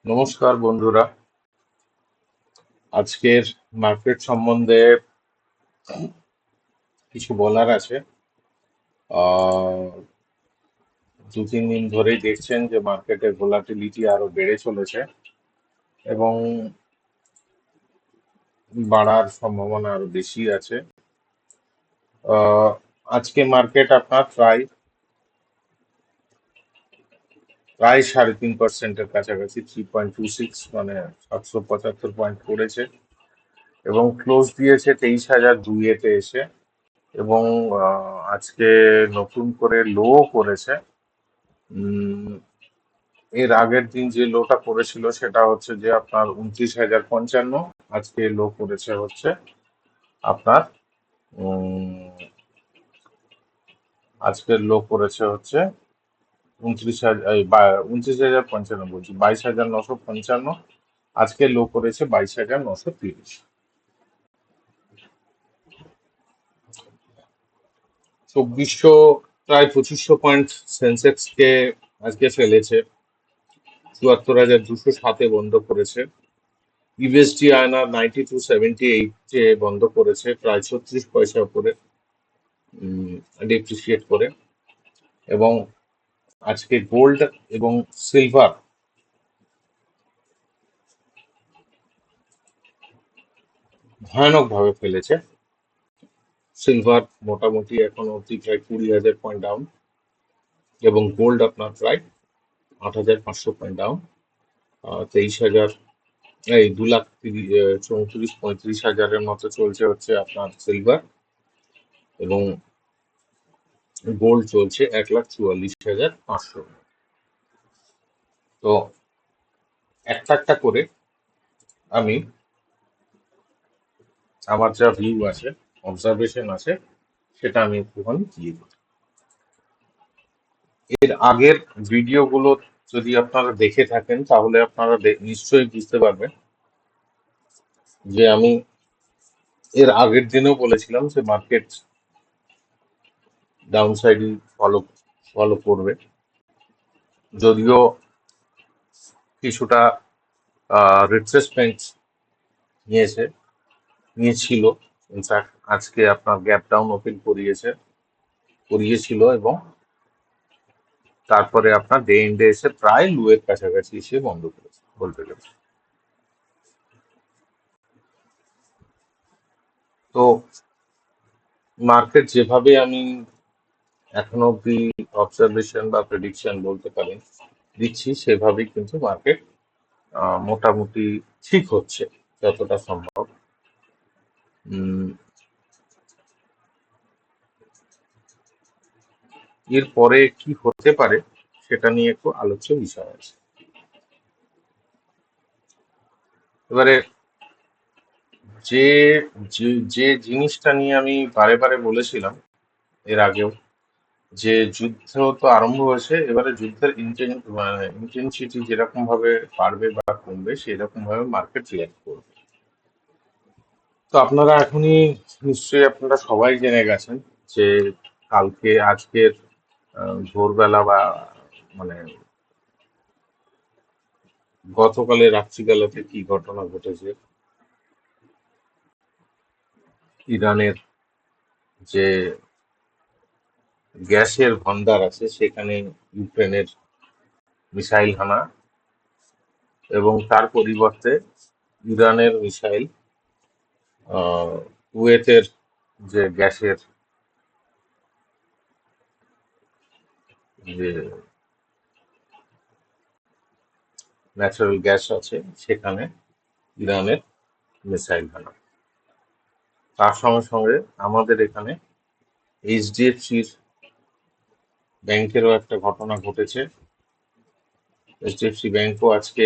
নমস্কার বন্ধুরা। আজকের মার্কেট সম্বন্ধে কিছু বলার আছে। আহ, দু তিন দিন ধরেই দেখছেন যে মার্কেটের ভোলাটিলিটি আরো বেড়ে চলেছে এবং বাড়ার সম্ভাবনা আরো বেশি আছে। আহ, আজকে মার্কেট আপনার প্রায় 3.5%-এর কাছাকাছি, 3.26, মানে 775 পয়েন্ট করেছে এবং ক্লোজ দিয়েছে 23,002-তে এসে। এবং আজকে নতুন করে লো করেছে। উম, এর আগের দিন যে লোটা করেছিল সেটা হচ্ছে যে আপনার 29,055। আজকে লো করেছে হচ্ছে আপনার উম, আজকের লো করেছে হচ্ছে 29,055 বলছি, 22,955। আজকে লো করেছে 22,930। 2400, প্রায় 2500 পয়েন্ট সেন্সেক্স কে আজকে ফেলেছে, 74,207-এ বন্ধ করেছে। ইউএসডি আয়নার 92.78 বন্ধ করেছে, প্রায় 36 পয়সা উপরে ডিপ্রিসিয়েট করে। এবং আজকে গোল্ড এবং সিলভার ভয়ানক ভাবে ফেলেছে। সিলভার মোটামুটি এখন অব্দি প্রায় 20,000 পয়েন্ট ডাউন এবং গোল্ড আপনার প্রায় 8,500 পয়েন্ট ডাউন। 23,000, এই 2,34,35,000-এর মতো চলছে হচ্ছে আপনার সিলভার, এবং গোল্ড চলছে 1,44,500। তো একটা একটা করে আমি আমার যা ভিউ আছে, অবজারভেশন আছে, সেটা আমি একটুখানি দিয়ে দিই। এর আগের ভিডিওগুলো যদি আপনারা দেখে থাকেন তাহলে আপনারা নিশ্চয়ই বুঝতে পারবেন যে আমি এর আগের দিনেও বলেছিলাম যে মার্কেট ডাউন সাইডই ফলো ফলো করবে। যদিও কিছুটা রিট্রেসমেন্ট নিয়েছে, নিয়েছিল। ইনফ্যাক্ট আজকে আপনার গ্যাপ ডাউন ওপেন করিয়েছিল এবং তারপরে আপনার ডে এন্ডে এসে প্রায় লো এর কাছাকাছি এসে বন্ধ করেছে বলতে গেলে। তো মার্কেট যেভাবে আমি এখনো অব্দি অবজারভেশন বা প্রেডিকশন বলতে পারেন দিচ্ছি, সেভাবেই কিন্তু মার্কেট মোটামুটি ঠিক হচ্ছে যতটা সম্ভব। উম, এরপরে কি হতে পারে সেটা নিয়ে একটু আলোচ্য বিষয় আছে। এবারে যে যে যে জিনিসটা নিয়ে আমি বারে বারে বলেছিলাম এর আগেও, যে যুদ্ধ তো আরম্ভ হয়েছে, এবারে যুদ্ধের ইন্টেন্সিটি যেরকম ভাবে বাড়বে বা কমবে সেরকম ভাবে মার্কেট রিয়াক্ট করবে। তো আপনারা এখনই নিশ্চয়ই আপনারা সবাই জেনে গেছেন যে আজকের ভোরবেলা বা মানে গতকালের রাত্রিবেলাতে কি ঘটনা ঘটেছে। ইরানের যে গ্যাসের ভান্ডার আছে সেখানে ইউক্রেনের মিসাইল হানা, এবং তার পরিবর্তে ইরানের মিসাইল কুয়েতের যে গ্যাসের যে ন্যাচারাল গ্যাস আছে সেখানে ইরানের মিসাইল হানা। তার সঙ্গে সঙ্গে আমাদের এখানে এইচডিএফসির ব্যাংকেরও একটা ঘটনা ঘটেছে। এইচডিএফসি ব্যাংকও আজকে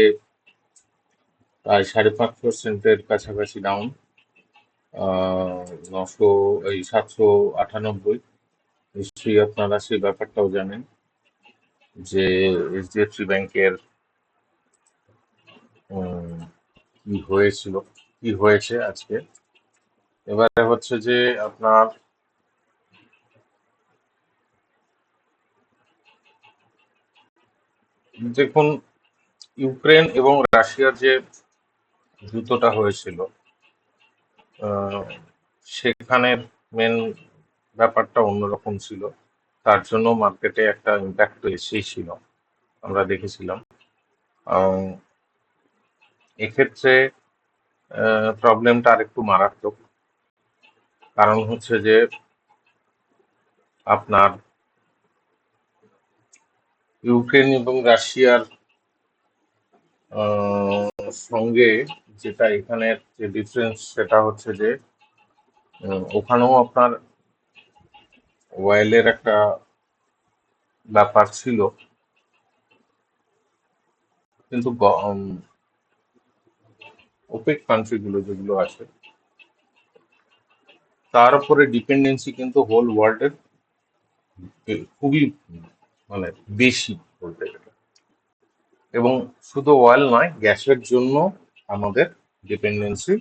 প্রায় 5.5%-এর কাছাকাছি ডাউন, 900, এই 798। নিশ্চয়ই আপনারা সেই ব্যাপারটাও জানেন যে এইচডিএফসি ব্যাংকের কি হয়েছিল, কি হয়েছে আজকে। এবারে হচ্ছে যে আপনার দেখুন, ইউক্রেন এবং রাশিয়ার যে যুদ্ধটা হয়েছিল, আহ, সেখানের মেন ব্যাপারটা অন্যরকম ছিল। তার জন্য মার্কেটে একটা ইম্প্যাক্ট তো এসেই ছিল, আমরা দেখেছিলাম। আহ, এক্ষেত্রে প্রবলেমটা আরেকটু মারাত্মক। কারণ হচ্ছে যে আপনার ইউক্রেন এবং রাশিয়ার সঙ্গে যেটা এখানের যে ডিফারেন্স, সেটা হচ্ছে যে ওখানেও আপনার অয়েলের একটা ব্যাপার ছিল, কিন্তু ওপেক কান্ট্রিগুলো যেগুলো আছে তার উপরে ডিপেন্ডেন্সি কিন্তু হোল ওয়ার্ল্ডের খুবই মানে বেশি বলতে গেলে। এবং শুধু অয়েল নয়, গ্যাসের জন্য আমাদের ডিপেন্ডেন্সি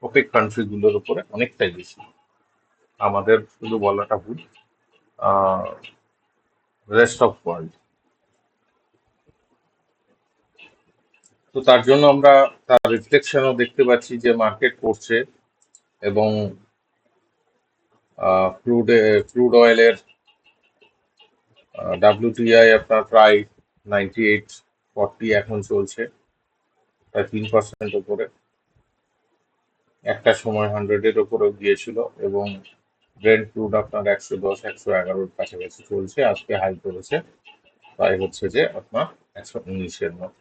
ওপেক কান্ট্রিগুলোর উপরে অনেকটাই বেশি। আমাদের শুধু বলাটা ভুল, রেস্ট অফ ওয়ার্ল্ড। তো তার জন্য আমরা তার রিফ্লেকশনও দেখতে পাচ্ছি যে মার্কেট পড়ছে। এবং ক্রুড ক্রুড অয়েলের WTI আপনার প্রায় 98.40 এখন চলছে, প্রায় 3% উপরে। একটা সময় 100-এর উপরেও গিয়েছিল। এবং ব্রেন্ট ক্রুড আপনার 110-111-র কাছাকাছি চলছে, আজকে হাই করেছে প্রায় হচ্ছে যে আপনার 119-এর মতো।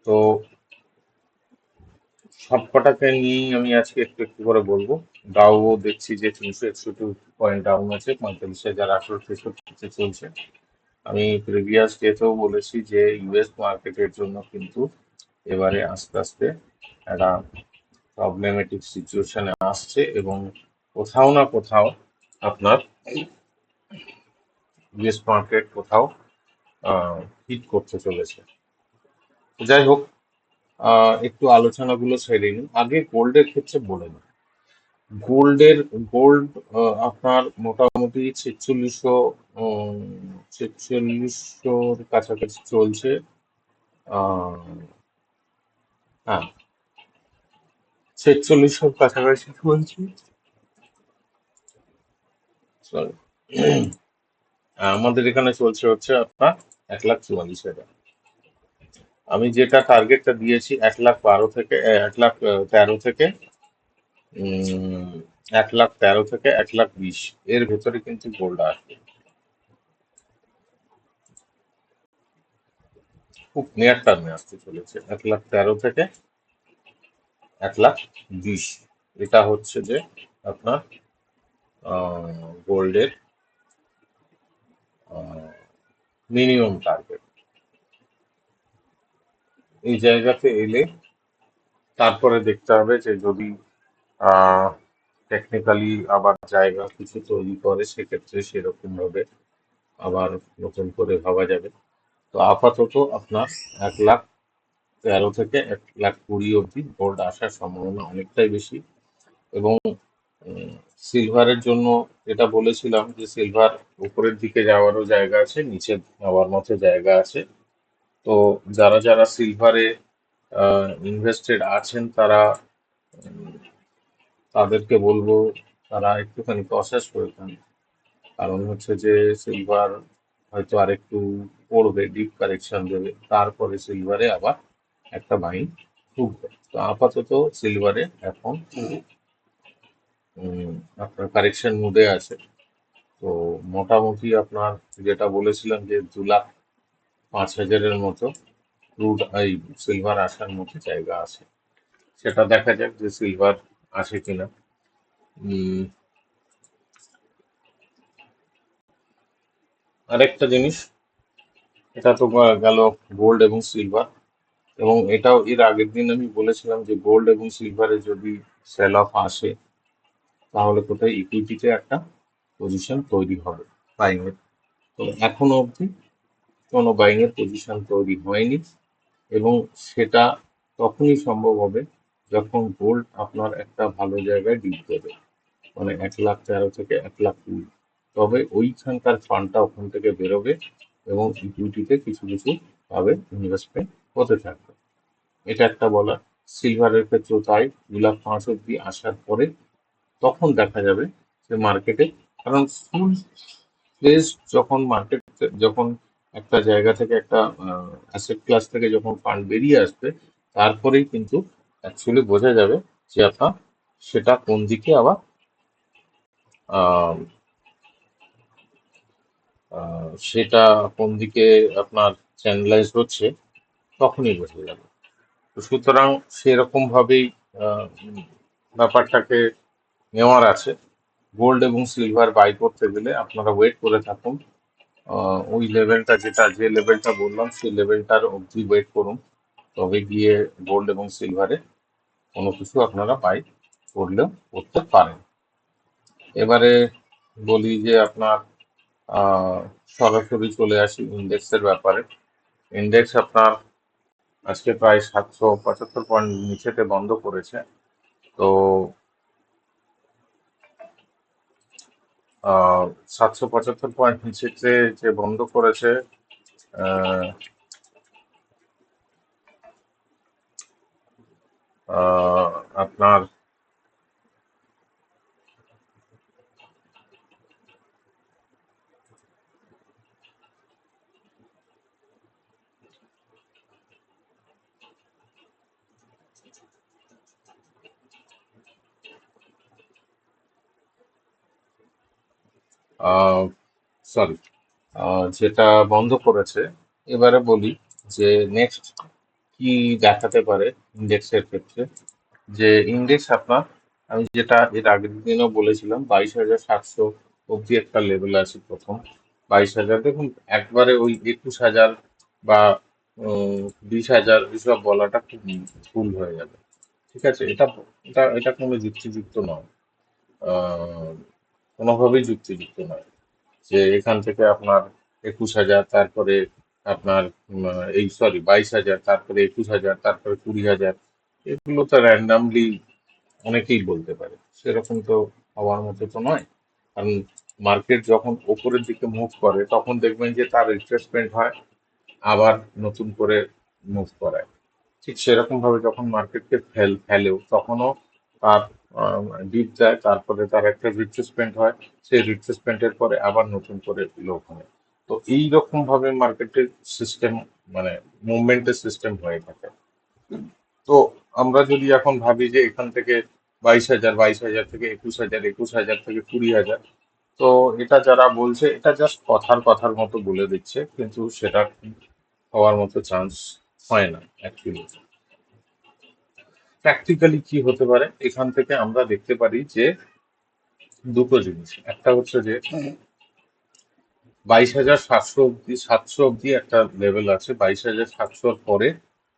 তো সবকটাকে নিয়েই আমি আজকে একটু একটু করে বলবো। ডাও দেখছি যে 361 পয়েন্ট ডাউন আছে, 45,863 চলছে। আমি প্রিভিয়াস ডেতেও বলেছি যে ইউএস মার্কেটের জন্য কিন্তু এবারে আস্তে আস্তে একটা প্রবলেমেটিক সিচুয়েশনে আসছে, এবং কোথাও না কোথাও আপনার ইউএস মার্কেট কোথাও হিট করতে চলেছে। যাই হোক, একটু আলোচনাগুলো সেরে নিই। আগে গোল্ডের ক্ষেত্রে বলে নিই। গোল্ডের গোল্ড আপনার মোটামুটি 4600 কাছাকাছি চলছে। আহ, হ্যাঁ, 4600 কাছাকাছি চলছে। Sorry. আমাদের এখানে চলছে হচ্ছে আপনার 1,44,000। আমি যেটা টার্গেটটা দিয়েছি 1,12,000 থেকে 1,13,000 থেকে 1,13,000 থেকে 1,20,000 এর ভেতরে কিন্তু গোল্ড আসবে, খুব নিয়ার টার্মে আসতে চলেছে। 1,13,000 থেকে 1,20,000, এটা হচ্ছে যে আপনার গোল্ডের মিনিমাম টার্গেট। এই জায়গাতে এলে তারপরে দেখতে হবে যে যদি টেকনিক্যালি আবার জায়গা কিছু তৈরি করে, সেক্ষেত্রে সেরকম ভাবে আবার নতুন করে ভাবা যাবে। তো আপাতত আপনার 1,13,000 থেকে 1,20,000 অবধি গোল্ড আসার সম্ভাবনা অনেকটাই বেশি। এবং সিলভারের জন্য যেটা বলেছিলাম যে সিলভার উপরের দিকে যাওয়ারও জায়গা আছে, নিচে যাওয়ার মতো জায়গা আছে। তো যারা যারা সিলভারে ইনভেস্টেড আছেন, তারা তাদেরকে বলবো তারা একটুখানি প্রসেস করে খান। কারণ হচ্ছে যে সিলভার হয়তো আরেকটু পড়বে, ডিপ কারেকশন দেবে, তারপরে সিলভারে আবার একটা বাইং ঢুকবে। তো আপাতত সিলভারে এখন উম, আপনার কারেকশন মুডে আছে। তো মোটামুটি আপনার যেটা বলেছিলাম যে 2,05,000-এর মতো ক্রুড এই সিলভার আসার মতো জায়গা আছে। সেটা দেখা যাক যে সিলভার আসে কিনা। উম, আরেকটা জিনিস, এটা তো গেল গোল্ড এবং সিলভার। এবং এটাও এর আগের দিন আমি বলেছিলাম যে গোল্ড এবং সিলভারে যদি সেল অফ আসে, তাহলে কোথায় ইকুইটিতে একটা পজিশন তৈরি হবে বাইং এর। তো এখনো অবধি কোনো বাইং এর পজিশন তৈরি হয়নি। এবং সেটা তখনই সম্ভব হবে যখন গোল্ড আপনার একটা ভালো জায়গায় ডিপ দেবে, মানে 1,13,000 থেকে 1,20,000। তবে ওইখানকার ফান্ডটা ওখান থেকে বেরোবে এবং ইকুইটিতে কিছু কিছু ভাবে ইনভেস্টমেন্ট হতে থাকবে। এটা একটা বলা। সিলভারের ক্ষেত্রেও তাই 2,05,000 অব্দি আসার পরে তখন দেখা যাবে যে মার্কেটে, কারণ ফুল ফ্লেজ যখন মার্কেট, যখন একটা জায়গা থেকে একটা অ্যাসেট ক্লাস থেকে যখন ফান্ড বেরিয়ে আসবে, তারপরেই কিন্তু অ্যাকচুয়ালি বোঝা যাবে যে আপনার সেটা কোন দিকে আবার আহ, সেটা কোন দিকে আপনার চ্যানেলাইজ হচ্ছে, তখনই বোঝা যাবে। তো সুতরাং সেরকম ভাবেই ব্যাপারটাকে নেওয়ার আছে। গোল্ড এবং সিলভার বাই করতে গেলে আপনারা ওয়েট করে থাকুন। ওই লেভেলটা, যে লেভেলটা বললাম সেই লেভেলটার অবধি ওয়েট করুন, তবে গিয়ে গোল্ড এবং সিলভারে কোনো কিছু আপনারা বাই করলেও করতে পারেন। এবারে বলি যে আপনার আহ, সরাসরি চলে আসি ইন্ডেক্সের ব্যাপারে। ইন্ডেক্স আপনার আজকে প্রায় 775 পয়েন্ট নিচেতে বন্ধ করেছে। তো 775 পয়েন্ট নিচেতে যে বন্ধ করেছে, আহ, আহ, আপনার সরি, যেটা বন্ধ করেছে, এবারে বলি যে নেক্সট কি দেখাতে পারে ইন্ডেক্সের ক্ষেত্রে। যে ইন্ডেক্স আপনার, আমি যেটা এর আগের দিনও বলেছিলাম, 22,700 অব্দি একটা লেভেল আছে প্রথম। 22,000, দেখুন একবারে ওই 21,000 বা 20,000 এসব বলাটা খুব ভুল হয়ে যাবে। ঠিক আছে, এটা এটা এটা কোনো যুক্তিযুক্ত নয়। আহ, কোনোভাবেই যুক্তিযুক্ত নয় যে এখান থেকে আপনার 21,000, তারপরে আপনার এই সরি 22,000, তারপরে 21,000, তারপরে 20,000, এগুলো তো র্যান্ডামলি অনেকেই বলতে পারে, সেরকম তো হওয়ার মতো তো নয়। কারণ মার্কেট যখন ওপরের দিকে মুভ করে তখন দেখবেন যে তার রিট্রেসমেন্ট হয়, আবার নতুন করে মুভ করায়। ঠিক সেরকম ভাবে যখন মার্কেটকে ফেলেও তখনও তার ডিপ যায়, তারপরে তার একটা রিট্রেসমেন্ট হয়, সেই রিট্রেসমেন্টের পরে আবার নতুন করে লো হয়। তো এই রকম ভাবে মার্কেটের সিস্টেম, মানে মুভমেন্টের সিস্টেম হয়ে থাকে। তো আমরা যদি এখন ভাবি যে এখান থেকে 22,000, 22,000 থেকে 21,000, 21,000 থেকে 20,000, তো এটা যারা বলছে এটা জাস্ট কথার মতো বলে দিচ্ছে, কিন্তু সেটা হওয়ার মতো চান্স হয় না অ্যাকচুয়ালি। প্র্যাকটিক্যালি কি হতে পারে এখান থেকে আমরা দেখতে পারি যে দুটো জিনিস। একটা হচ্ছে যে 22,700 অব্দি একটা লেভেল আছে, 22,700 পরে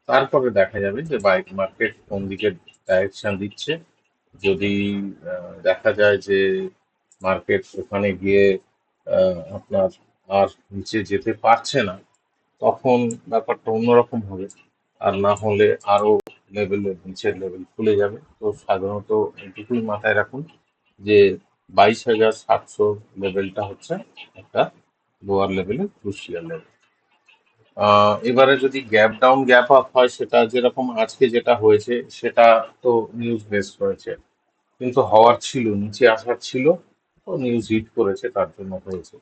তারপরে দেখা যাবে যে বাইক মার্কেট কোন দিকে ডাইরেকশন দিচ্ছে। যদি দেখা যায় যে মার্কেট ওখানে গিয়ে আপনার আর নিচে যেতে পারছে না, তখন ব্যাপারটা অন্যরকম হবে। আর না হলে আরো লেভেলের নিচের লেভেল খুলে যাবে। তো সাধারণত এটুকুই মাথায় রাখুন যে 22,700 লেভেলটা হচ্ছে একটা লোয়ার লেভেলের ক্রুশিয়াল লেভেল। এবারে যদি গ্যাপ ডাউন গ্যাপ আপ হয়, সেটা যেরকম আজকে যেটা হয়েছে সেটা তো নিউজ বেসড হয়েছে, কিন্তু হওয়ার ছিল, নিচে আসার ছিল, তো নিউজ হিট করেছে তার জন্য হয়েছে।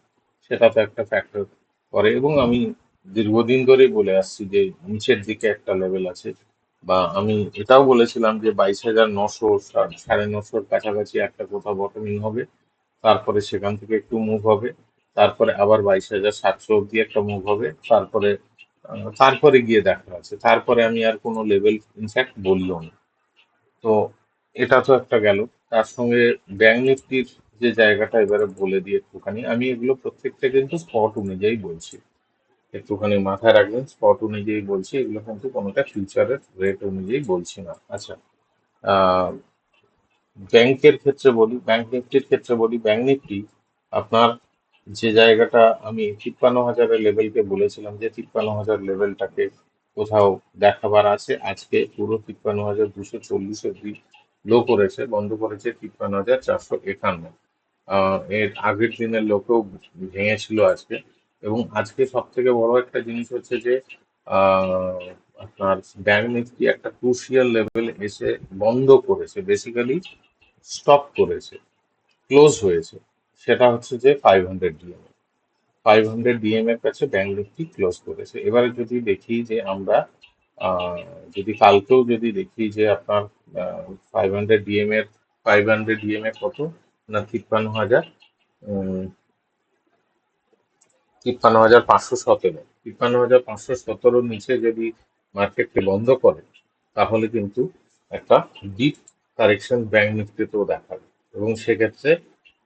সেটা তো একটা ফ্যাক্টর করে। এবং আমি দীর্ঘদিন ধরেই বলে আসছি যে নিচের দিকে একটা লেভেল আছে, বা আমি এটাও বলেছিলাম যে 22,900, 950 কাছাকাছি একটা কোথাও বটমিং হবে, তারপরে সেখান থেকে একটু মুভ হবে, তারপরে আবার 22,700 অব্দি একটা মুভ হবে, তারপরে তারপরে গিয়ে দেখা আছে, তারপরে আমি আর কোনো লেভেল ইনফ্যাক্ট বললো না। তো এটা তো একটা গেল। তার সঙ্গে ব্যাংক নিফটির যে জায়গাটা এবারে বলে দিই একটুখানি, আমি এগুলো প্রত্যেকটা কিন্তু স্পট অনুযায়ী বলছি, একটুখানি মাথায় রাখবেন, স্পট অনুযায়ী বলছি, এগুলো কিন্তু কোনোটা ফিউচারের রেট অনুযায়ী বলছি না। আচ্ছা, আহ ব্যাংকের ক্ষেত্রে বলি, ব্যাংক নিফটির ক্ষেত্রে বলি, ব্যাংক নিফটি আপনার যে জায়গাটা আমি 53,000-এর লেভেলকে বলেছিলাম যে 53,000 লেভেলটাকে কোথাও দেখাবার আছে, আজকে পুরো 53,240 অব্দি লো করেছে, বন্ধ করেছে 53,451। এর আগের দিনের লোকেও ভেঙেছিল আজকে। এবং আজকে সব থেকে বড় একটা জিনিস হচ্ছে যে আহ, আপনার ব্যাংক নিফটি একটা ক্রুশিয়াল লেভেল এসে বন্ধ করেছে, বেসিক্যালি স্টপ করেছে, ক্লোজ হয়েছে। সেটা হচ্ছে যে 500 ডিএম, 500 ডিএম এর কাছে ব্যাংক নিফটি ক্লোজ করেছে। এবারে যদি দেখি যে আমরা আহ, যদি কালকেও যদি দেখি যে আপনার 500 ডিএম এর 500 ডিএম এর কত না 53,000, 53,517, 53,517 নিচে যদি মার্কেটকে বন্ধ করে, তাহলে কিন্তু একটা ডিপ কারেকশন ব্যাংক নিফটিতেও দেখাবে, এবং সেক্ষেত্রে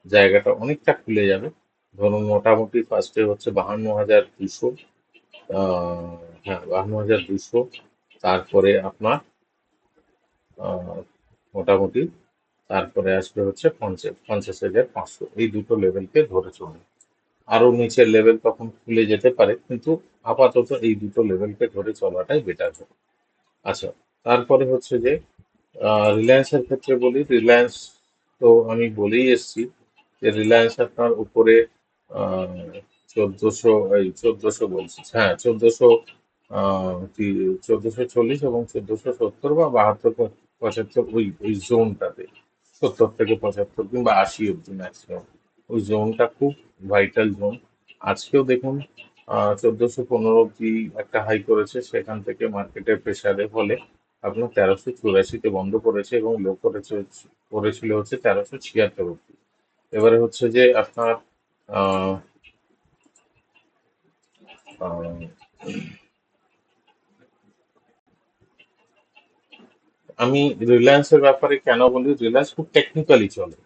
জায়গাটা অনেকটা খুলে যাবে। ধরুন মোটামুটি ফার্স্টে হচ্ছে 52,200, হ্যাঁ 52,200, তারপরে আপনার আহ, মোটামুটি তারপরে আসবে হচ্ছে 50,500, এই দুটো লেভেলকে ধরে চলুন। আরো নিচের লেভেল তখন খুলে যেতে পারে, কিন্তু আপাতত এই দুটো লেভেলকে ধরে চলাটাই বেটার হবে। আচ্ছা, তারপরে হচ্ছে যে রিলায়েন্সের ক্ষেত্রে বলি, রিলায়েন্স তো আমি বলেই এসছি যে রিলায়েন্স আপনার উপরে 1400, এই 1400 বলছি, হ্যাঁ 1400, কি 1440 এবং 1470 বা 72 75, ওই ওই জোনটাতে, 70 থেকে 75 কিংবা 80 অব্দি ম্যাক্সিমাম, ওই জোনটা খুব ভাইটাল জোন। আজকেও দেখুন 1415 অব্দি একটা হাই করেছে, সেখান থেকে মার্কেটের প্রেসারে ফলে আপনার 1384-তে বন্ধ করেছে, এবং লো করেছে করেছিল হচ্ছে 1376 অব্দি। এবারে হচ্ছে যে আপনার আহ, আহ, আমি রিলায়েন্সের ব্যাপারে কেন বলি, রিলায়েন্স খুব টেকনিক্যালি চলে,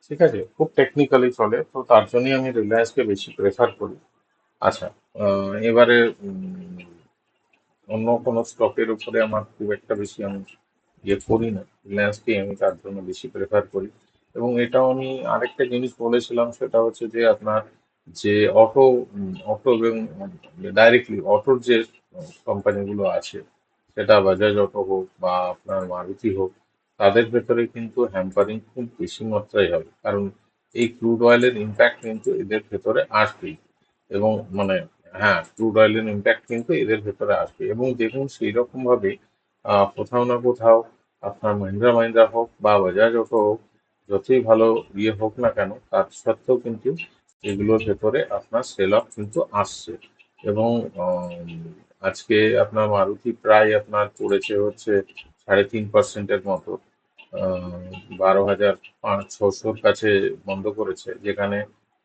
ঠিক আছে, খুব টেকনিক্যালি চলে, তো তার জন্যই আমি রিলায়েন্সকে বেশি প্রেফার করি। আচ্ছা, এবারে অন্য কোনো স্টকের উপরে আমার খুব একটা বেশি আমি ইয়ে করি না, রিলায়েন্সকে আমি তার জন্য বেশি প্রেফার করি। এবং এটাও আমি আরেকটা জিনিস বলেছিলাম, সেটা হচ্ছে যে আপনার যে অটো অটো এবং ডাইরেক্টলি অটোর যে কোম্পানিগুলো আছে, সেটা বাজাজ অটো হোক বা আপনার মারুতি হোক, তাদের ভেতরে কিন্তু হ্যাম্পারিং খুব বেশি মাত্রায় হবে, কারণ এই ক্রুড অয়েলের ইম্প্যাক্ট কিন্তু এদের ভেতরে আসবেই। এবং মানে হ্যাঁ, ক্রুড অয়েলের ইম্প্যাক্ট কিন্তু এদের ভেতরে আসবে, এবং দেখুন সেই রকম ভাবে কোথাও না কোথাও আপনার মহিন্দ্রা মাহিন্দ্রা হোক বা বাজাজ অটো হোক, যতই ভালো ইয়ে হোক না কেন, তার সত্ত্বেও কিন্তু এগুলোর ভেতরে আপনার সেল অফ কিন্তু আসছে। এবং আজকে আপনার মারুতি প্রায় আপনার পড়েছে হচ্ছে 3.5%-এর মতো, 12,500-600-র কাছে বন্ধ করেছে, যেখানে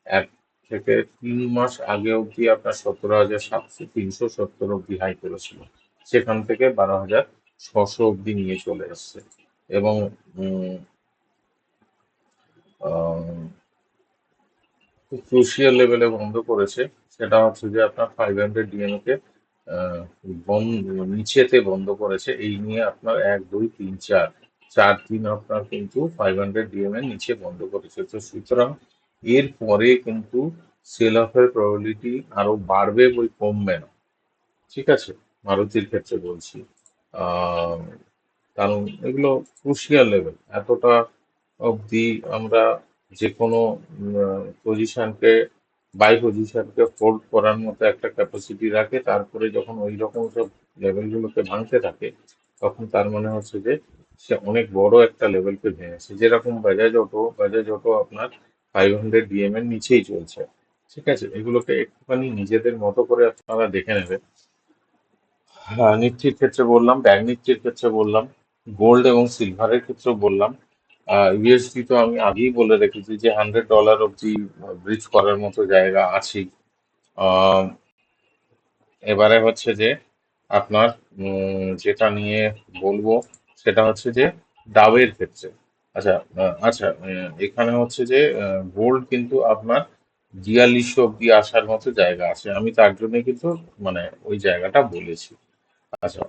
এক থেকে 3 মাস আগে অবধি আপনার 17,700 370 অবধি হাই করেছিল, সেখান থেকে 12,600 অবধি নিয়ে চলে এসছে। এবং উম, আহ, খুব ক্রুশিয়াল লেভেলে বন্ধ করেছে, সেটা হচ্ছে যে আপনার 500 ডিএম কে বন্ধ, নিচেতে বন্ধ করেছে। এই নিয়ে আপনার 1 2 3 4 4 দিন আপনার কিন্তু 500 ডিএম এর নিচে বন্ধ করেছে, তো সুতরাং এর পরে কিন্তু সেল অফের প্রবাবিলিটি আরো বাড়বে, বই কমবে না, ঠিক আছে, মারুতির ক্ষেত্রে বলছি। আহ কারণ এগুলো ক্রুশিয়াল লেভেল, এতটা অবধি আমরা যে কোনো পজিশনকে, বাই পজিশনকে হোল্ড করার মতো একটা ক্যাপাসিটি রাখে, তারপরে যখন ওই রকম সব লেভেলগুলোকে ভাঙতে থাকে, তখন তার মানে হচ্ছে যে সে অনেক বড় একটা লেভেলকে ভেঙেছে। যেরকম বাজাজ অটো আপনার 500 ডিএম এর নিচেই চলছে, ঠিক আছে, এগুলোকে একটুখানি নিজেদের মতো করে আপনারা দেখে নেবেন। হ্যাঁ, নিফটির ক্ষেত্রে বললাম, ব্যাংক নিফটির ক্ষেত্রে বললাম, গোল্ড এবং সিলভারের ক্ষেত্রেও বললাম। ইউএসডি তো আমি আগেই বলে রেখেছি যে $100 অব্দি ব্রিজ করার মতো জায়গা আছেই। আহ, এবারে হচ্ছে যে আপনার যেটা নিয়ে বলবো, সেটা হচ্ছে যে ডাবের ক্ষেত্রে। আচ্ছা, আচ্ছা, এখানে হচ্ছে যে গোল্ড কিন্তু আপনার 4200 অব্দি আসার মতো জায়গা আছে, আমি তার জন্য কিন্তু মানে ওই জায়গাটা বলেছি। আচ্ছা,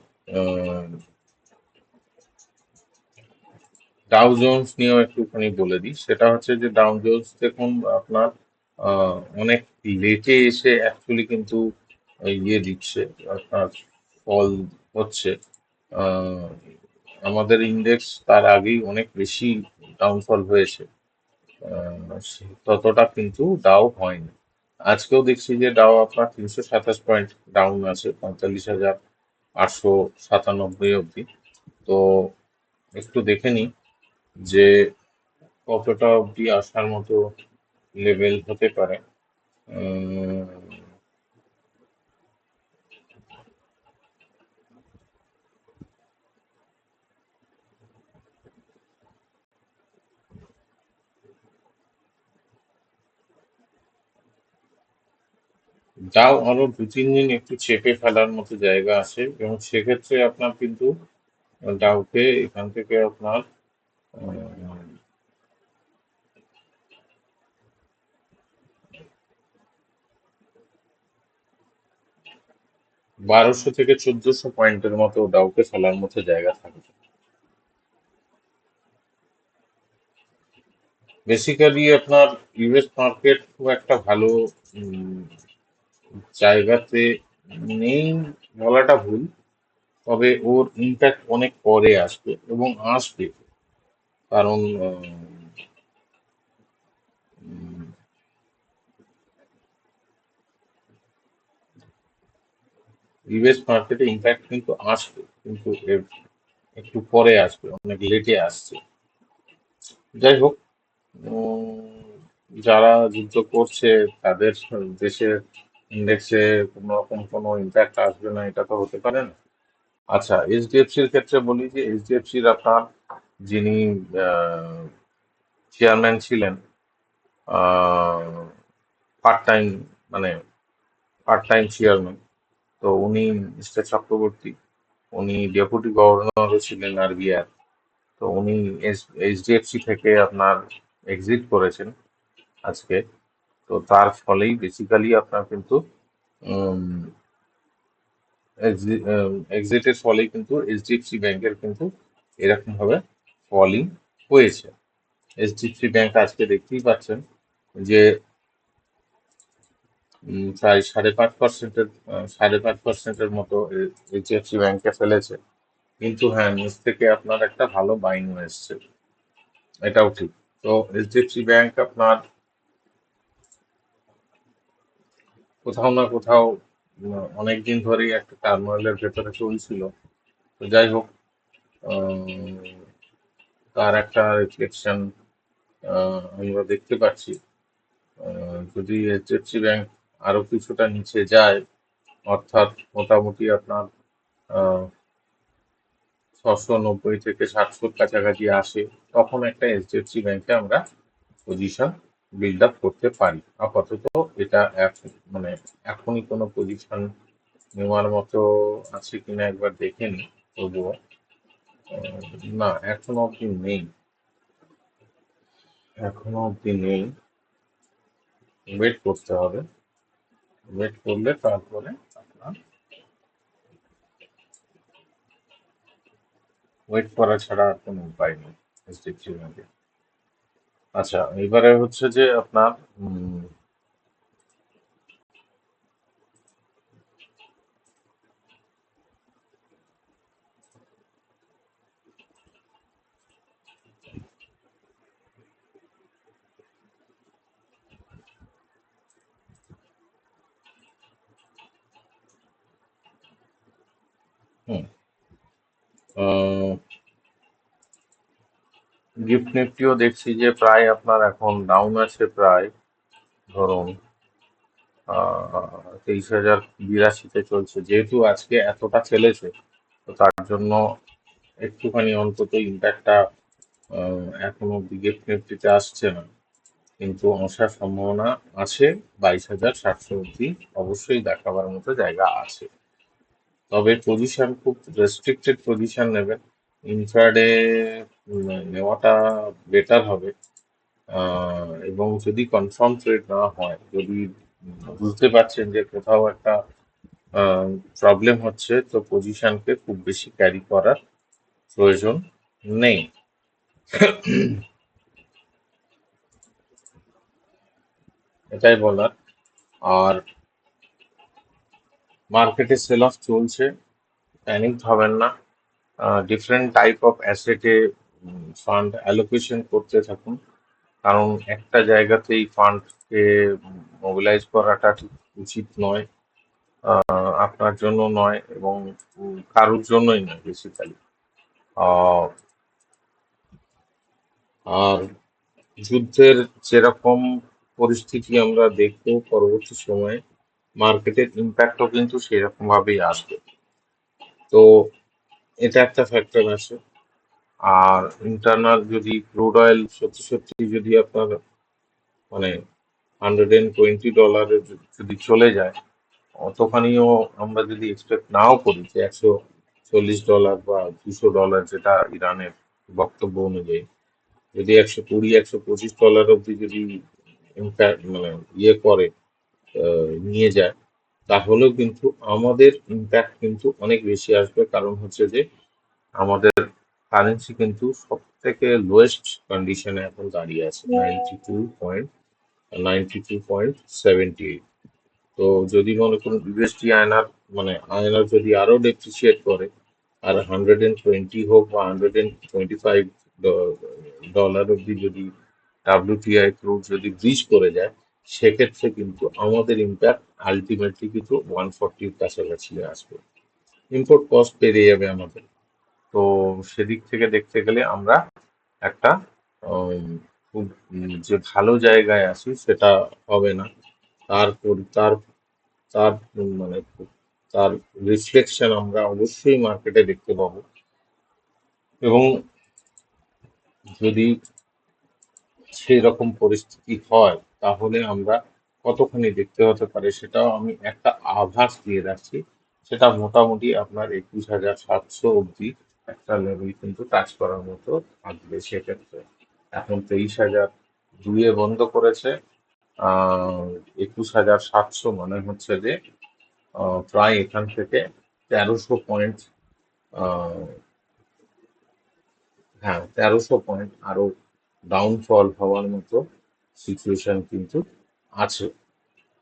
ডাউ জোন্স নিয়েও একটুখানি বলে দিই, সেটা হচ্ছে যে ডাউ জোন্স দেখুন আপনার অনেক লেটে এসে অ্যাকচুয়ালি কিন্তু ইয়ে দিচ্ছে, আপনার ফল হচ্ছে। আহ, আমাদের ইন্ডেক্স তার আগেই অনেক বেশি ডাউনফল হয়েছে, ততটা কিন্তু ডাউ হয়নি। আজকেও দেখছি যে ডাও আপনার 327 পয়েন্ট ডাউন আছে, 45,897 অবধি। তো একটু দেখে নিই যে কতটা অবধি আসার মতো লেভেল হতে পারে। উম, ডাও আরো 2-3 দিন একটু চেপে ফেলার মতো জায়গা আছে, এবং সেক্ষেত্রে আপনার কিন্তু ডাউকে এখান থেকে আপনার 1200 থেকে 1400 পয়েন্টের মতো ডাউকে ফেলার মতো জায়গা থাকবে। বেসিক্যালি আপনার ইউএস মার্কেট খুব একটা ভালো উম, জায়গাতে নেই বলাটা ভুল, তবে ওর ইম্প্যাক্ট অনেক পরে আসবে এবং আসবে। কারণ ইউএস মার্কেটে ইম্প্যাক্ট কিন্তু আসবে, কিন্তু এর একটু পরে আসবে, অনেক লেটে আসছে। যাই হোক, উম, যারা যুদ্ধ করছে তাদের দেশের ইন্ডেক্সে কোনো রকম কোনো ইম্প্যাক্ট আসবে না, এটা তো হতে পারে না। আচ্ছা, এইচডিএফসির ক্ষেত্রে বলি যে এইচডিএফসির আপনার যিনি চেয়ারম্যান ছিলেন, পার্ট টাইম, মানে পার্ট টাইম চেয়ারম্যান, তো উনি মিস্টার চক্রবর্তী, উনি ডেপুটি গভর্নরও ছিলেন আরবিআই। তো উনি এইচডিএফসি থেকে আপনার এক্সিট করেছেন আজকে। তো তার ফলেই বেসিক্যালি আপনার কিন্তু এক্সিটের ফলেই কিন্তু এইচডিএফসি ব্যাংকের কিন্তু এরকম ভাবে ফলিং হয়েছে। এইচডিএফসি ব্যাংক আজকে দেখতেই পাচ্ছেন যে প্রায় 5.5%, 5.5%-এর মতো এইচডিএফসি ব্যাংকে ফেলেছে। কিন্তু হ্যাঁ, নিচ থেকে আপনার একটা ভালো বাইং এসছে, এটাও ঠিক। তো এইচডিএফসি ব্যাংক আপনার কোথাও না কোথাও অনেকদিন ধরেই একটা টার্মোয়েলের ভেতরে চলছিল। তো যাই হোক, উম, তার একটা রিফ্লেকশন আমরা দেখতে পাচ্ছি। যদি এইচডিএফসি ব্যাংক আরো কিছুটা নিচে যায়, অর্থাৎ মোটামুটি আপনার 690 থেকে 700 কাছাকাছি আসে, তখন একটা এইচডিএফসি ব্যাংকে আমরা পজিশন বিল্ড আপ করতে পারি। আপাতত এটা মানে এখনই কোনো পজিশন নেওয়ার মতো আছে কিনা একবার দেখে নি, তবুও না, এখনো অব্দি নেই, এখনো অব্দি নেই। ওয়েট করতে হবে, ওয়েট করলে তারপরে আপনার, ওয়েট করা ছাড়া আর কোনো উপায় নেই এইচডিএফসি ব্যাংকে। আচ্ছা, এবারে হচ্ছে যে আপনার গিফট নিফটিও দেখছি যে প্রায় আপনার এখন ডাউন আছে, প্রায় ধরুন 23,082-তে চলছে। যেহেতু আজকে এতটা ফেলেছে, তো তার জন্য একটুখানি অন্তত ইম্প্যাক্টটা এখনো গিফট নিফটিতে আসছে না, কিন্তু আসার সম্ভাবনা আছে। 22,700 অব্দি অবশ্যই দেখাবার মতো জায়গা আছে। তবে পজিশন খুব রেস্ট্রিক্টেড পজিশন নেবেন, ইন্ট্রাডে নেওয়াটা বেটার হবে। এবং যদি কনফার্ম ট্রেড না হয়, যদি বুঝতে পারছেন যে কোথাও একটা প্রবলেম হচ্ছে, তো পজিশনকে খুব বেশি ক্যারি করার প্রয়োজন নেই। এটাই বলার। আর মার্কেটে সেল অফ চলছে, প্যানিক হবেন না। ডিফারেন্ট টাইপ অফ অ্যাসেটে ফান্ড অ্যালোকেশন করতে থাকুন। কারণ একটা জায়গাতেই ফান্ডকে মোবিলাইজ করাটা ঠিক উচিত নয়, আপনার জন্য নয় এবং কারোর জন্যই নয় বেসিক্যালি। আর যুদ্ধের যেরকম পরিস্থিতি আমরা দেখবো পরবর্তী সময়ে, মার্কেটের ইম্প্যাক্টও কিন্তু সেরকম ভাবেই আসবে। তো এটা একটা ফ্যাক্টর আছে। আর ইন্টারনাল যদি ক্রুড অয়েল সত্যি সত্যি যদি আপনার মানে $120 যদি চলে যায়, অতখানিও আমরা যদি এক্সপেক্ট নাও করি যে $140 বা $200, যেটা ইরানের বক্তব্য অনুযায়ী, যদি 120 $125 অব্দি যদি ইম্প্যাক্ট ইয়ে করে, নিয়ে যায়, তাহলেও কিন্তু আমাদের ইম্প্যাক্ট কিন্তু অনেক বেশি আসবে। কারণ হচ্ছে যে আমাদের কারেন্সি কিন্তু সব থেকে লোয়েস্ট কন্ডিশনে এখন দাঁড়িয়ে আছে, 92.78। তো যদি মনে করুন ইউএসডি আয়নার আয়নার যদি আরো ডেপ্রিসিয়েট করে, আর 120 হোক বা $125 অব্দি যদি ডাব্লিউটিআই ক্রুড যদি ব্রিজ করে যায়, সেক্ষেত্রে কিন্তু আমাদের ইম্প্যাক্ট আলটিমেটলি কিন্তু 140-র কাছাকাছি আসবে, ইম্পোর্ট কস্ট বেড়ে যাবে আমাদের। তো সেদিক থেকে দেখতে গেলে আমরা একটা উম, খুব যে ভালো জায়গায় আছি সেটা হবে না। তারপর তার তার মানে তার রিফ্লেকশন আমরা অবশ্যই মার্কেটে দেখতে পাবো। এবং যদি সেই রকম পরিস্থিতি হয়, তাহলে আমরা কতখানি দেখতে হতে পারে সেটাও আমি একটা আভাস দিয়ে রাখছি। সেটা মোটামুটি আপনার 21,700 অবধি একটা লেভেল কিন্তু টাচ করার মতো থাকবে সেক্ষেত্রে। এখন 23,002-এ বন্ধ করেছে। 21,700 মানে হচ্ছে যে প্রায় এখান থেকে 1300 পয়েন্ট, হ্যাঁ 1300 পয়েন্ট আরো ডাউনফল হওয়ার মতো সিচুয়েশন কিন্তু আছে।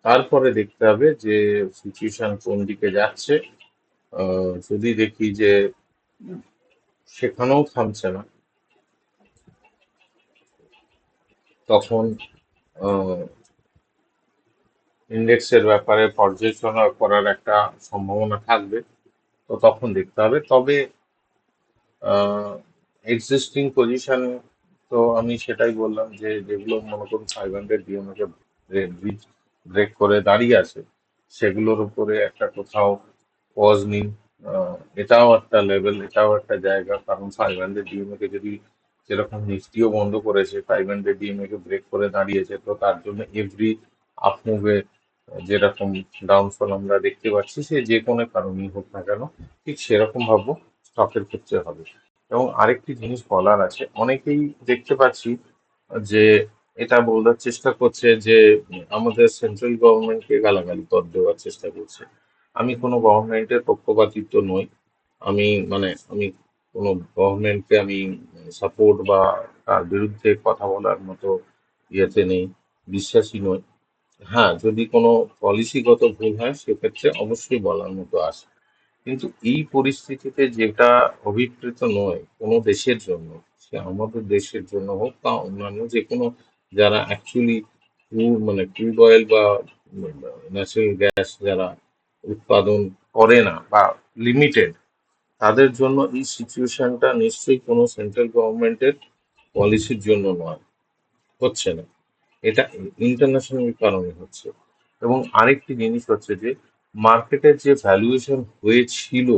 তারপরে দেখতে হবে যে সিচুয়েশন কোন দিকে যাচ্ছে। যদি দেখি যে সেখানেও থামছে না, তখন ইন্ডেক্সের ব্যাপারে পর্যালোচনা করার একটা সম্ভাবনা থাকবে। তো তখন দেখতে হবে। তবে এক্সিস্টিং পজিশন, তো আমি সেটাই বললাম যে যেগুলো মনে করুন 500 ডিএমএ ব্রেক করে দাঁড়িয়ে আছে, সেগুলোর উপরে একটা কোথাও পজ নিন। এটাও একটা লেভেল, এটাও একটা জায়গা। কারণ 500 ডিএমএ কে যদি, যেরকম নিফটিও বন্ধ করেছে 500 ডিএমএ কে ব্রেক করে দাঁড়িয়েছে, তো তার জন্য এভরি আপ মুভে যেরকম ডাউনফল আমরা দেখতে পাচ্ছি, সে যে কোনো কারণেই হোক না কেন, ঠিক সেরকম ভাবো স্টকের ক্ষেত্রে হবে। এবং আরেকটি জিনিস বলার আছে, অনেকেই দেখতে পাচ্ছি যে এটা বলার চেষ্টা করছে যে আমাদের সেন্ট্রাল গভর্নমেন্টকে গালাগালি কর দেওয়ার চেষ্টা করছে। আমি কোনো গভর্নমেন্টের পক্ষপাতিত্ব নই। আমি কোনো গভর্নমেন্টকে আমি সাপোর্ট বা তার বিরুদ্ধে কথা বলার মতো ইয়েতে নেই, বিশ্বাসী নই। হ্যাঁ, যদি কোনো পলিসিগত ভুল হয় সেক্ষেত্রে অবশ্যই বলার মতো আছে। কিন্তু এই পরিস্থিতিতে যেটা অভিপ্রেত নয় কোনো দেশের জন্য, সে আমাদের দেশের জন্য হোক বা অন্যান্য যে কোনো, যারা অ্যাকচুয়ালি ক্রুড অয়েল বা ন্যাচারাল গ্যাস যারা উৎপাদন করে না বা লিমিটেড, তাদের জন্য এই সিচুয়েশনটা নিশ্চয়ই কোনো সেন্ট্রাল গভর্নমেন্টের পলিসির জন্য নয়, হচ্ছে না। এটা ইন্টারন্যাশনাল কারণে হচ্ছে। এবং আরেকটি জিনিস হচ্ছে যে মার্কেটের যে ভ্যালুয়েশন হয়েছিল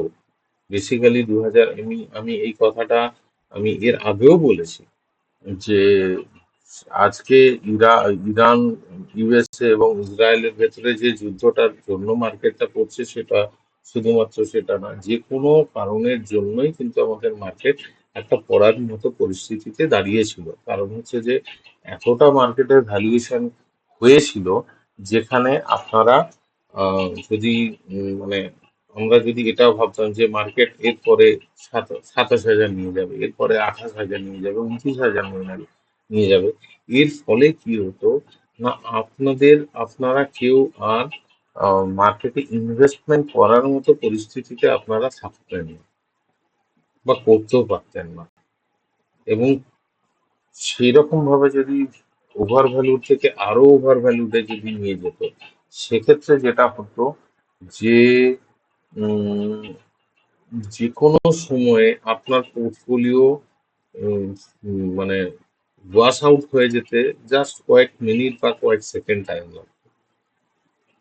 বেসিক্যালি 2000, আমি আমি এই কথাটা আমি এর আগেও বলেছি যে আজকে ইরান, ইউএসএ এবং ইসরায়েলের ভেতরে যে যুদ্ধটার জন্য মার্কেটটা পড়ছে, সেটা শুধুমাত্র সেটা না, যে কোনো কারণের জন্যই কিন্তু আমাদের মার্কেট একটা পড়ার মতো পরিস্থিতিতে দাঁড়িয়েছিল। কারণ হচ্ছে যে এতটা মার্কেটের ভ্যালুয়েশন হয়েছিল, যেখানে আপনারা যদি আমরা যদি এটাও ভাবতাম যে মার্কেট এরপরে 27,000 নিয়ে যাবে, এরপরে 28,000 নিয়ে যাবে, 29,000 নিয়ে যাবে, এর ফলে কি হতো না, আপনারা কেউ আর মার্কেটে ইনভেস্টমেন্ট করার মতো পরিস্থিতিতে আপনারা থাকতেন না বা করতেও পারতেন না। এবং সেরকম ভাবে যদি ওভার ভ্যালুর থেকে আরো ওভার ভ্যালুতে যদি নিয়ে যেত, সেক্ষেত্রে যেটা হতো যে উম, যে কোনো সময়ে আপনার পোর্টফোলিও মানে ওয়াশ আউট হয়ে যেতে জাস্ট কয়েক মিনিট বা কয়েক সেকেন্ড টাইম লাগবে।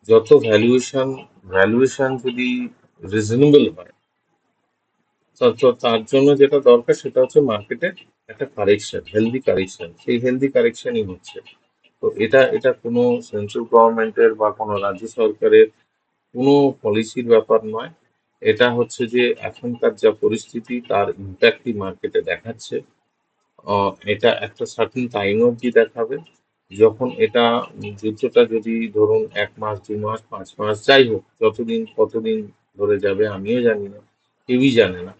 যত ভ্যালুয়েশন যদি রিজনেবল হয়, তো তার জন্য যেটা দরকার সেটা হচ্ছে মার্কেটে একটা কারেকশন, হেলদি কারেকশন। সেই হেলদি কারেকশনই হচ্ছে। তো এটা কোনো সেন্ট্রাল গভর্নমেন্টের বা কোনো রাজ্য সরকারের কোনো পলিসির ব্যাপার নয়। এটা হচ্ছে যে এখনকার যা পরিস্থিতি তার ইম্প্যাক্টই মার্কেটে দেখাচ্ছে। এটা একটা সার্টেন টাইম অবধি দেখাবে। যখন এটা যুদ্ধটা যদি ধরুন 1 মাস, 2 মাস, 5 মাস, যাই হোক, যতদিন কতদিন ধরে যাবে আমিও জানি না, কেউই জানে না।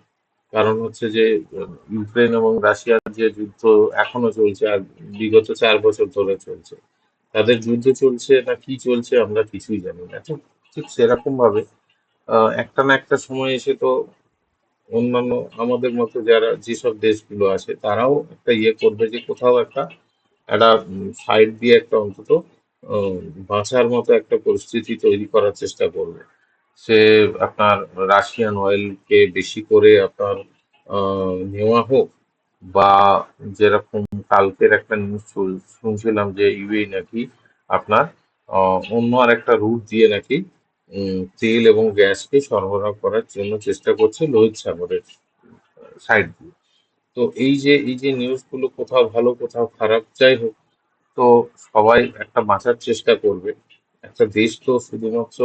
কারণ হচ্ছে যে ইউক্রেন এবং রাশিয়ার যে যুদ্ধ এখনো চলছে, আর বিগত 4 বছর ধরে চলছে। তাদের যুদ্ধ চলছে না কি চলছে আমরা কিছুই জানি না। ঠিক ঠিক সেরকম ভাবে একটা না একটা সময় এসে তো অন্যান্য আমাদের মতো যারা যেসব দেশগুলো আছে তারাও একটা ইয়ে করবে, যে কোথাও একটা একটা সাইড দিয়ে একটা অন্তত আহ, বাঁচার মতো একটা পরিস্থিতি তৈরি করার চেষ্টা করবে। সে আপনার রাশিয়ান অয়েলকে বেশি করে আপনার নেওয়া হোক, বা যেরকম কালকের একটা নিউজ শুনছিলাম যে ইউএই নাকি আপনার অন্য আর একটা রুট দিয়ে নাকি তেল এবং গ্যাসকে সরবরাহ করার জন্য চেষ্টা করছে লোহিত সাগরের সাইড দিয়ে। তো এই যে নিউজগুলো কোথাও ভালো কোথাও খারাপ, যাই হোক, তো সবাই একটা বাঁচার চেষ্টা করবে। একটা দেশ তো শুধুমাত্র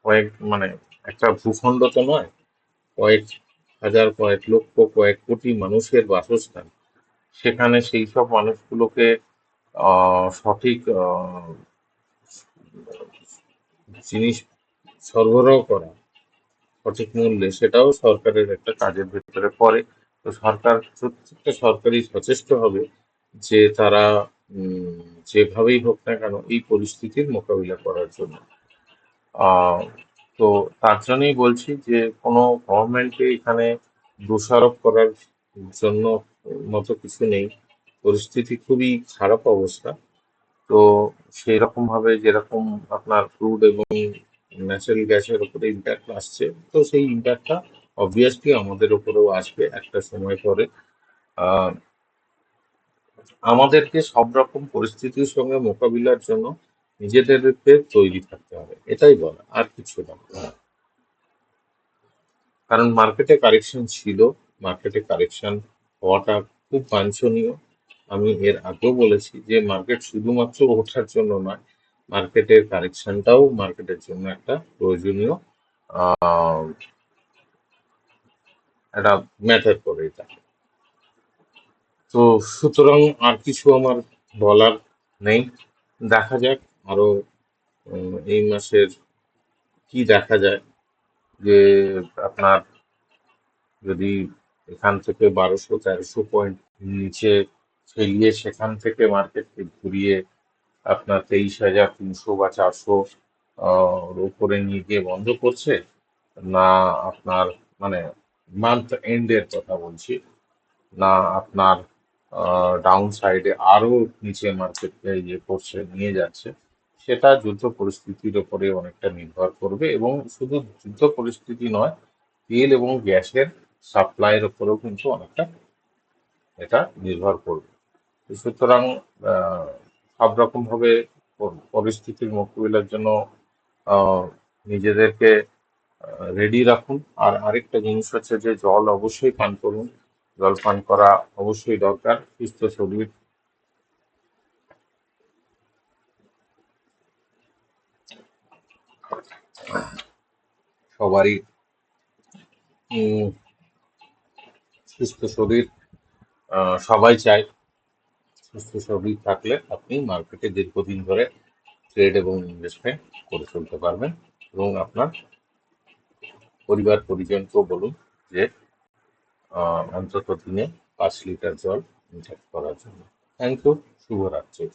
কয়েক মানে একটা ভূখণ্ড তো নয়, কয়েক হাজার, কয়েক লক্ষ, কয়েক কোটি মানুষের বাসস্থান। সেখানে সেই সব মানুষগুলোকে সঠিক জিনিস সরবরাহ করা সঠিক মূল্যে, সেটাও সরকারের একটা কাজের ভেতরে পড়ে। তো প্রত্যেকটা সরকারই সচেষ্ট হবে যে তারা যেভাবেই হোক না কেন এই পরিস্থিতির মোকাবিলা করার জন্য। আহ, তো তার জন্যই বলছি যে কোনো গভর্নমেন্টকে এখানে দোষারোপ করার জন্য মতো কিছু নেই। পরিস্থিতি খুবই খারাপ অবস্থা। তো সেই রকম ভাবে যেরকম আপনার ক্রুড এবং ন্যাচারাল গ্যাসের উপরে ইম্প্যাক্ট আসছে, তো সেই ইম্প্যাক্টটা অবভিয়াসলি আমাদের উপরেও আসবে একটা সময় পরে। আহ, আমাদেরকে সব রকম পরিস্থিতির সঙ্গে মোকাবিলার জন্য নিজেদেরকে তৈরি থাকতে হবে, এটাই বলা, আর কিছু না। কারণ মার্কেটে কারেকশন ছিল, মার্কেটে কারেকশন হওয়াটা খুব বাঞ্ছনীয়। আমি এর আগেও বলেছি যে মার্কেট শুধুমাত্র ওঠার জন্য নয়, মার্কেটের কারেকশনটাও মার্কেটের জন্য একটা প্রয়োজনীয় আহ একটা ম্যাটার করে এটা। তো সুতরাং আর কিছু আমার বলার নেই। দেখা যাক আরো এই মাসের কি দেখা যায়, যে আপনার যদি এখান থেকে 1200-1300 পয়েন্ট নিচে ঠেলিয়ে সেখান থেকে মার্কেটকে ঘুরিয়ে আপনার 23,300 বা 400 উপরে নিয়ে গিয়ে বন্ধ করছে, না আপনার মানে মান্থ এন্ডের কথা বলছি, না আপনার ডাউন সাইডে আরো নিচে মার্কেটকে ইয়ে করছে নিয়ে যাচ্ছে, সেটা যুদ্ধ পরিস্থিতির উপরে অনেকটা নির্ভর করবে। এবং শুধু যুদ্ধ পরিস্থিতি নয়, তেল এবং গ্যাসের সাপ্লাইয়ের উপরেও কিন্তু অনেকটা এটা নির্ভর করবে। তো সুতরাং আহ, সব রকম ভাবে পরিস্থিতির মোকাবিলার জন্য আহ, নিজেদেরকে রেডি রাখুন। আর আরেকটা জিনিস হচ্ছে যে জল অবশ্যই পান করুন। জল পান করা অবশ্যই দরকার। সুস্থ শরীর সবারই উম, সুস্থ শরীর সবাই চায়। সুস্থ শরীর থাকলে আপনি মার্কেটে দীর্ঘদিন ধরে ট্রেড এবং ইনভেস্টমেন্ট করে চলতে পারবেন, এবং আপনার পরিবার পরিজনকেও বলুন যে অন্তত দিনে 5 লিটার জল ইনটেক করার জন্য। Thank you. শুভরাত্রি।